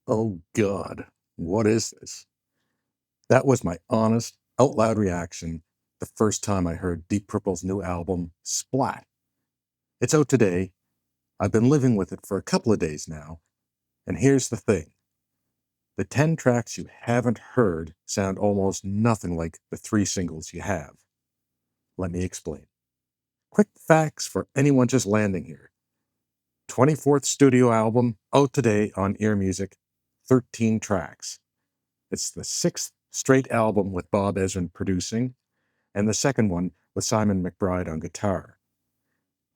Oh God, what is this? That was my honest, out loud reaction the first time I heard Deep Purple's new album, Splat. It's out today. I've been living with it for a couple of days now. And here's the thing, the 10 tracks you haven't heard sound almost nothing like the 3 singles you have. Let me explain. Quick facts for anyone just landing here. 24th studio album, out today on Ear Music, 13 tracks. It's the 6th straight album with Bob Ezrin producing, and the second one with Simon McBride on guitar.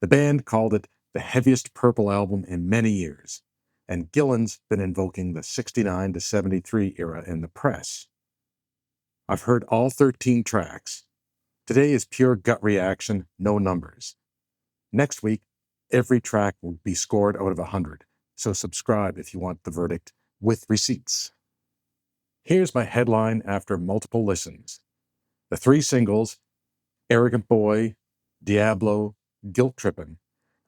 The band called it the heaviest Purple album in many years, and Gillan's been invoking the 69 to 73 era in the press. I've heard all 13 tracks. Today is pure gut reaction, no numbers. Next week, every track will be scored out of 100, so subscribe if you want the verdict with receipts. Here's my headline after multiple listens. The 3 singles, Arrogant Boy, Diablo, Guilt Trippin',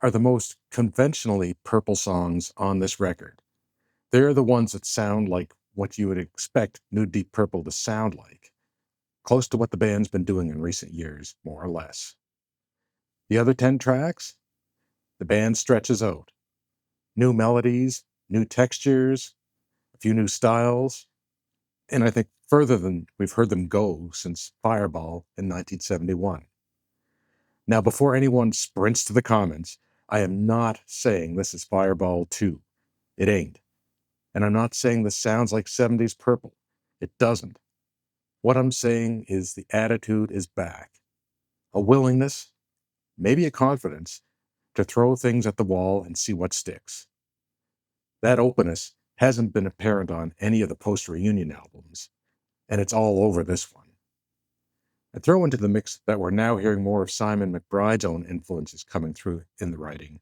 are the most conventionally Purple songs on this record. They're the ones that sound like what you would expect new Deep Purple to sound like, close to what the band's been doing in recent years, more or less. The other 10 tracks, the band stretches out. New melodies, new textures, a few new styles, and I think further than we've heard them go since Fireball in 1971. Now, before anyone sprints to the comments, I am not saying this is Fireball 2. It ain't. And I'm not saying this sounds like 70s Purple. It doesn't. What I'm saying is the attitude is back. A willingness, maybe a confidence, to throw things at the wall and see what sticks. That openness hasn't been apparent on any of the post-reunion albums, and it's all over this one. I throw into the mix that we're now hearing more of Simon McBride's own influences coming through in the writing.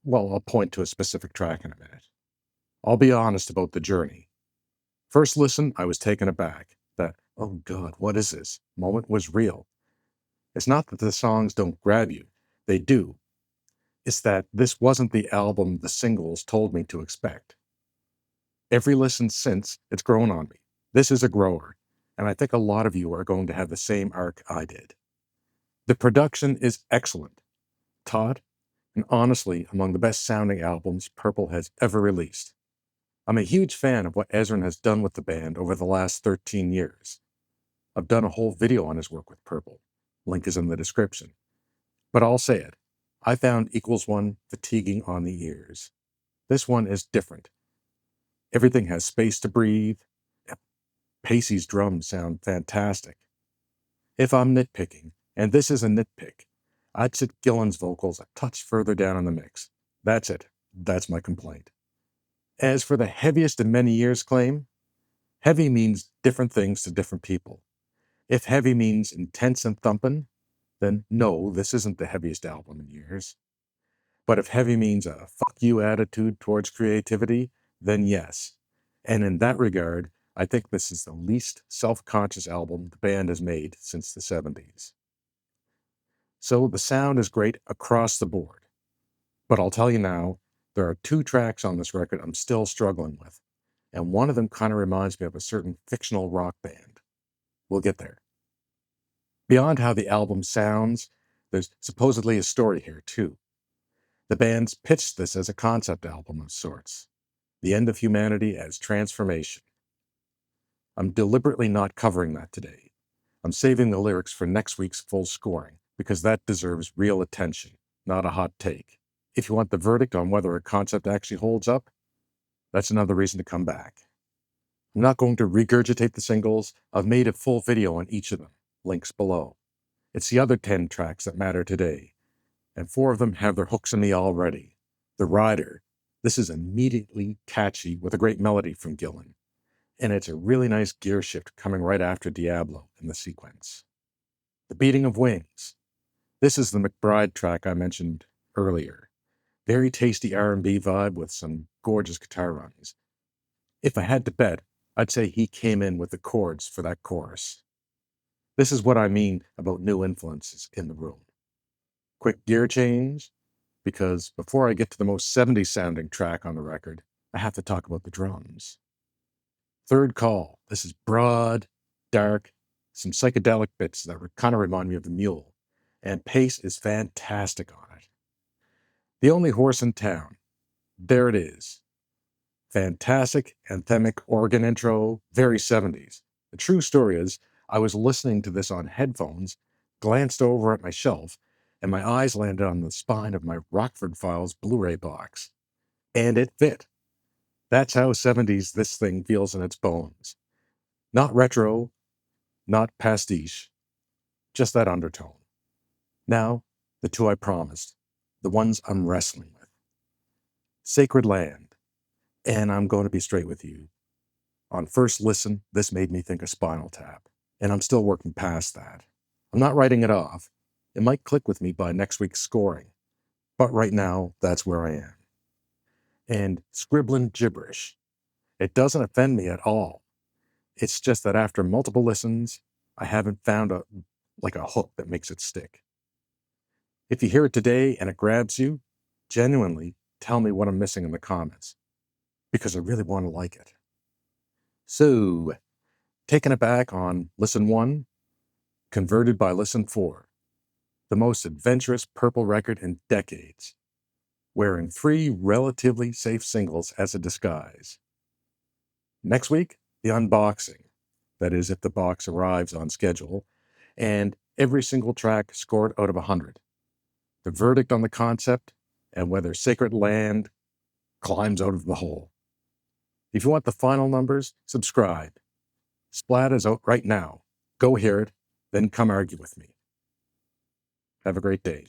Well, I'll point to a specific track in a minute. I'll be honest about the journey. First listen, I was taken aback. That, oh God, what is this? Moment was real. It's not that the songs don't grab you. They do. It's that this wasn't the album the singles told me to expect. Every listen since, it's grown on me. This is a grower, and I think a lot of you are going to have the same arc I did. The production is excellent, taut, and honestly among the best sounding albums Purple has ever released. I'm a huge fan of what Ezrin has done with the band over the last 13 years. I've done a whole video on his work with Purple. Link is in the description. But I'll say it, I found Equals One fatiguing on the ears. This one is different. Everything has space to breathe. Paice's drums sound fantastic. If I'm nitpicking, and this is a nitpick, I'd sit Gillan's vocals a touch further down in the mix. That's it. That's my complaint. As for the heaviest in many years claim, heavy means different things to different people. If heavy means intense and thumping, then no, this isn't the heaviest album in years. But if heavy means a fuck you attitude towards creativity, then yes. And in that regard, I think this is the least self-conscious album the band has made since the 70s. So the sound is great across the board. But I'll tell you now, there are 2 tracks on this record I'm still struggling with, and one of them kind of reminds me of a certain fictional rock band. We'll get there. Beyond how the album sounds, there's supposedly a story here too. The band's pitched this as a concept album of sorts. The end of humanity as transformation. I'm deliberately not covering that today. I'm saving the lyrics for next week's full scoring, because that deserves real attention, not a hot take. If you want the verdict on whether a concept actually holds up, that's another reason to come back. I'm not going to regurgitate the singles. I've made a full video on each of them, links below. It's the other 10 tracks that matter today, and 4 of them have their hooks in me already. The Rider. This is immediately catchy with a great melody from Gillan, and it's a really nice gear shift coming right after Diablo in the sequence. The Beating of Wings. This is the McBride track I mentioned earlier. Very tasty R&B vibe with some gorgeous guitar runs. If I had to bet, I'd say he came in with the chords for that chorus. This is what I mean about new influences in the room. Quick gear change, because before I get to the most 70s sounding track on the record, I have to talk about the drums. Third Call. This is broad, dark, some psychedelic bits that kind of remind me of The Mule. And Paice is fantastic on it. The Only Horse in Town. There it is. Fantastic, anthemic organ intro, very 70s. The true story is, I was listening to this on headphones, glanced over at my shelf, and my eyes landed on the spine of my Rockford Files Blu-ray box. And it fit. That's how 70s this thing feels in its bones. Not retro, not pastiche, just that undertone. Now, the two I promised, the ones I'm wrestling with. Sacred Land. And I'm going to be straight with you. On first listen, this made me think of Spinal Tap, and I'm still working past that. I'm not writing it off. It might click with me by next week's scoring, but right now, that's where I am. And scribbling gibberish. It doesn't offend me at all. It's just that after multiple listens, I haven't found a hook that makes it stick. If you hear it today and it grabs you, genuinely tell me what I'm missing in the comments, because I really want to like it. So, taking it back on Listen 1, converted by Listen 4, the most adventurous Purple record in decades, wearing 3 relatively safe singles as a disguise. Next week, the unboxing, that is if the box arrives on schedule, and every single track scored out of 100. The verdict on the concept and whether Sacred Land climbs out of the hole. If you want the final numbers, subscribe. Splat is out right now. Go hear it, then come argue with me. Have a great day.